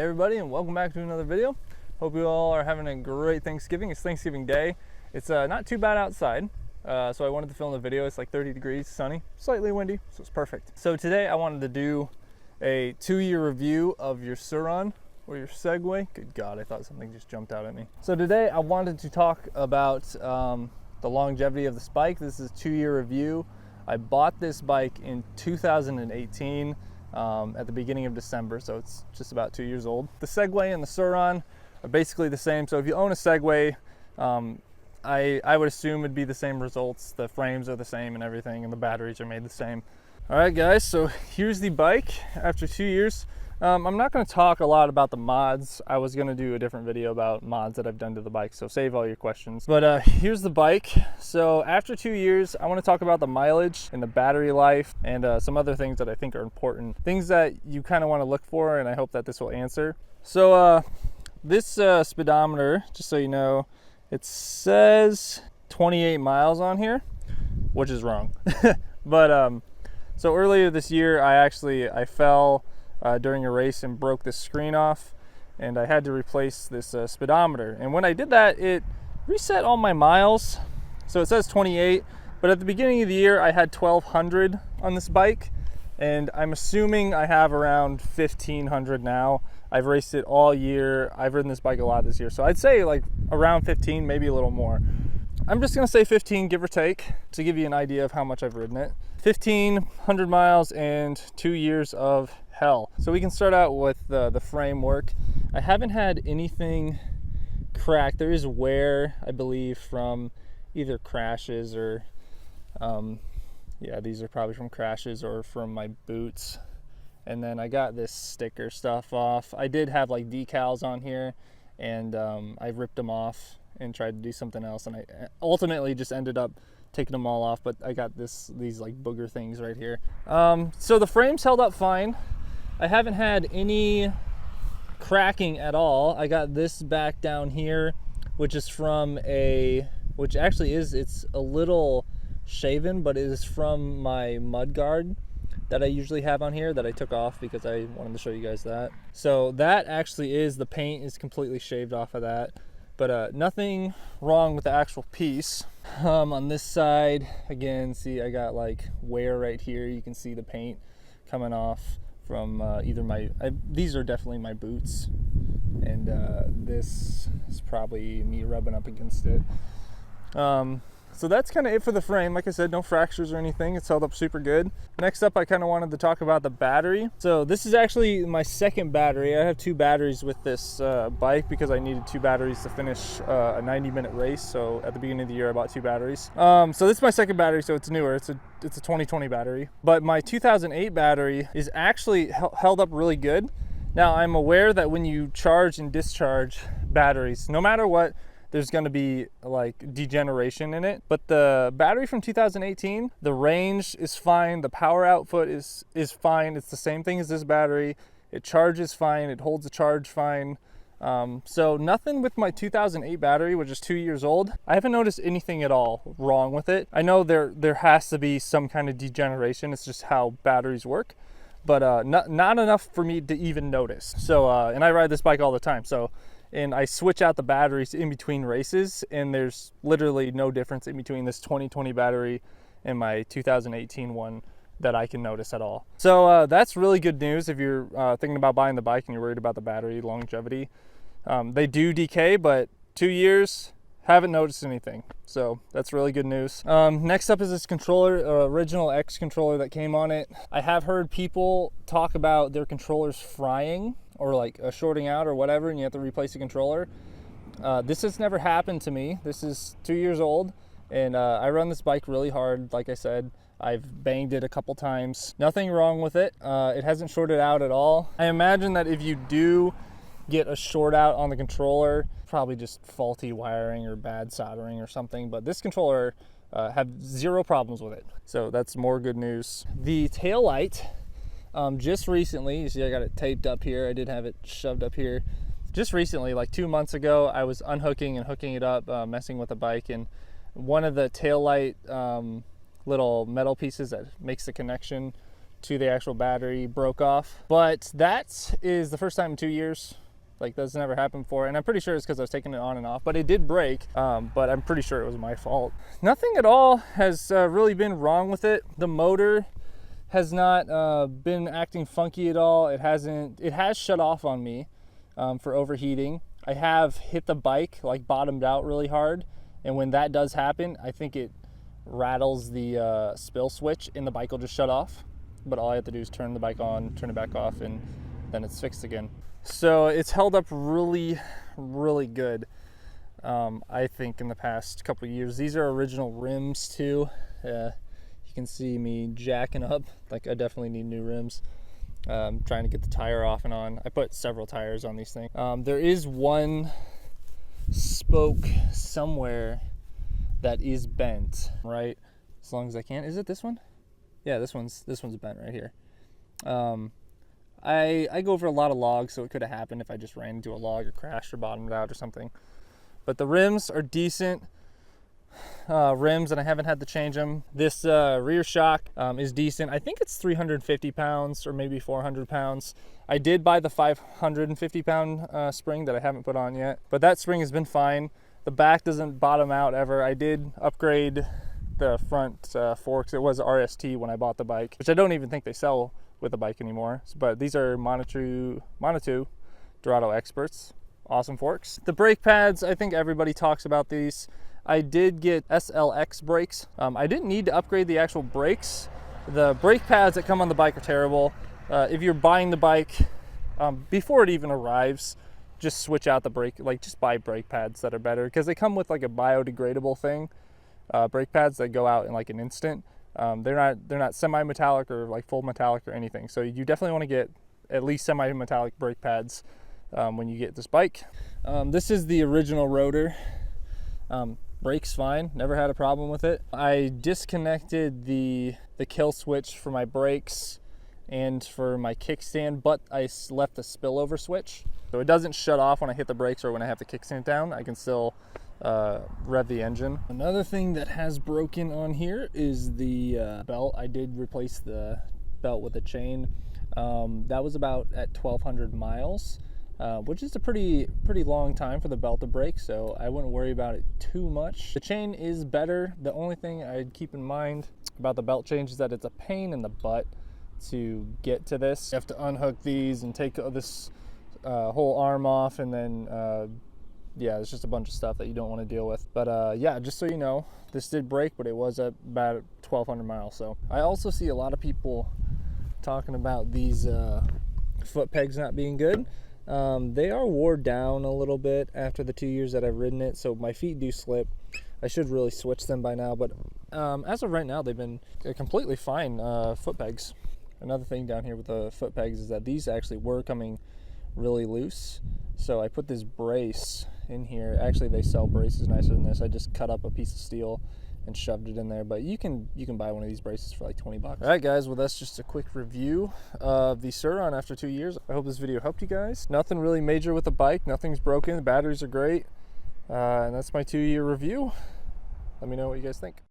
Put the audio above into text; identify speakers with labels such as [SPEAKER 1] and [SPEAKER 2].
[SPEAKER 1] Hey everybody, and welcome back to another video. Hope you all are having a great Thanksgiving. It's Thanksgiving Day. It's not too bad outside, so I wanted to film the video. It's like 30 degrees, sunny, slightly windy, so it's perfect. So today I wanted to do a 2-year review of your Sur-ron or your Segway. Good God, I thought something just jumped out at me. So today I wanted to talk about the longevity of this bike. This is a 2-year review. I bought this bike in 2018. At the beginning of December, so it's just about 2 years old. The Segway and the Sur-ron are basically the same. So if you own a Segway, I would assume it'd be the same results. The frames are the same and everything, and the batteries are made the same. All right, guys, so here's the bike after 2 years. I'm not going to talk a lot about the mods. I was going to do a different video about mods that I've done to the bike, so save all your questions. But here's the bike. So after 2 years, I want to talk about the mileage and the battery life and some other things that I think are important. Things that you kind of want to look for, and I hope that this will answer. So this speedometer, just so you know, it says 28 miles on here, which is wrong. But so earlier this year, I fell during a race and broke this screen off, and I had to replace this speedometer. And when I did that, it reset all my miles. So it says 28, but at the beginning of the year I had 1,200 on this bike, and I'm assuming I have around 1,500 now. I've raced it all year. I've ridden this bike a lot this year, so I'd say like around 15, maybe a little more. I'm just gonna say 15, give or take, to give you an idea of how much I've ridden it. 1,500 miles and 2 years of hell. So we can start out with the framework. I haven't had anything cracked. There is wear, I believe, from either crashes or, yeah, these are probably from crashes or from my boots. And then I got this sticker stuff off. I did have like decals on here, and I ripped them off and tried to do something else, and I ultimately just ended up taking them all off. But I got these like booger things right here. So the frame's held up fine. I haven't had any cracking at all. I got this back down here, which is from which actually it's a little shaven, but it is from my mud guard that I usually have on here that I took off because I wanted to show you guys that. So that actually is, the paint is completely shaved off of that, but nothing wrong with the actual piece. On this side, again, see, I got like wear right here. You can see the paint coming off from either these are definitely my boots, and this is probably me rubbing up against it. So that's kind of it for the frame. Like I said, no fractures or anything. It's held up super good. Next up, I kind of wanted to talk about the battery. So this is actually my second battery. I have 2 batteries with this bike because I needed 2 batteries to finish a 90-minute race. So at the beginning of the year, I bought 2 batteries. So this is my second battery, so it's newer. It's a 2020 battery. But my 2008 battery is actually held up really good. Now, I'm aware that when you charge and discharge batteries, no matter what, there's going to be like degeneration in it. But the battery from 2018, the range is fine, the power output is fine. It's the same thing as this battery. It charges fine, it holds a charge fine. So nothing with my 2008 battery, which is 2 years old. I haven't noticed anything at all wrong with it. I know there has to be some kind of degeneration. It's just how batteries work, but not enough for me to even notice. So and I ride this bike all the time, and I switch out the batteries in between races, and there's literally no difference in between this 2020 battery and my 2018 one that I can notice at all. So that's really good news if you're thinking about buying the bike and you're worried about the battery longevity. They do decay, but 2 years, haven't noticed anything. So that's really good news. Next up is this controller, original X controller that came on it. I have heard people talk about their controllers frying or like shorting out or whatever, and you have to replace the controller. This has never happened to me. This is 2 years old, and I run this bike really hard. Like I said, I've banged it a couple times. Nothing wrong with it. It hasn't shorted out at all. I imagine that if you do get a short out on the controller, probably just faulty wiring or bad soldering or something, but this controller have 0 problems with it. So that's more good news. The tail light, just recently, you see I got it taped up here. I did have it shoved up here. Just recently, like 2 months ago, I was unhooking and hooking it up, messing with the bike, and one of the tail light little metal pieces that makes the connection to the actual battery broke off. But that is the first time in 2 years. Like, that's never happened before, and I'm pretty sure it's because I was taking it on and off, but it did break, but I'm pretty sure it was my fault. Nothing at all has really been wrong with it. The motor has not been acting funky at all. It has shut off on me for overheating. I have hit the bike, like bottomed out really hard, and when that does happen, I think it rattles the spill switch and the bike will just shut off. But all I have to do is turn the bike on, turn it back off, and then it's fixed again. So it's held up really, really good, I think, in the past couple of years. These are original rims too. You can see me jacking up. Like, I definitely need new rims. Trying to get the tire off and on. I put several tires on these things. There is one spoke somewhere that is bent, right? As long as I can. Is it this one? Yeah, this one's bent right here. I go over a lot of logs, so it could have happened if I just ran into a log or crashed or bottomed out or something. But the rims are decent rims, and I haven't had to change them. This rear shock is decent. I think it's 350 pounds or maybe 400 pounds. I did buy the 550 pound spring that I haven't put on yet, but that spring has been fine. The back doesn't bottom out ever. I did upgrade the front forks. It was RST when I bought the bike, which I don't even think they sell with the bike anymore, but these are Manitou Dorado Experts. Awesome forks. The brake pads, I think everybody talks about these. I did get SLX brakes. I didn't need to upgrade the actual brakes. The brake pads that come on the bike are terrible. If you're buying the bike, before it even arrives, just switch out the brake, like just buy brake pads that are better, because they come with like a biodegradable thing. Brake pads that go out in like an instant. They're not semi-metallic or like full metallic or anything. So you definitely want to get at least semi-metallic brake pads when you get this bike. This is the original rotor. Brakes fine, never had a problem with it. I disconnected the kill switch for my brakes and for my kickstand, but I left the spillover switch. So it doesn't shut off when I hit the brakes or when I have the kickstand down. I can still rev the engine. Another thing that has broken on here is the belt. I did replace the belt with a chain. That was about at 1,200 miles. Which is a pretty long time for the belt to break, so I wouldn't worry about it too much. The chain is better. The only thing I'd keep in mind about the belt change is that it's a pain in the butt to get to this. You have to unhook these and take this whole arm off, and then yeah, it's just a bunch of stuff that you don't want to deal with. But yeah, just so you know, this did break, but it was at about 1,200 miles. So I also see a lot of people talking about these foot pegs not being good. They are wore down a little bit after the 2 years that I've ridden it, so my feet do slip. I should really switch them by now, but as of right now, they've been completely fine foot pegs. Another thing down here with the foot pegs is that these actually were coming really loose, so I put this brace in here. Actually, they sell braces nicer than this. I just cut up a piece of steel and shoved it in there, but you can buy one of these braces for like 20 bucks. All right, guys, well, that's just a quick review of the Sur-ron after 2 years. I hope this video helped you guys. Nothing really major with the bike. Nothing's broken. The batteries are great. And that's my 2-year review. Let me know what you guys think.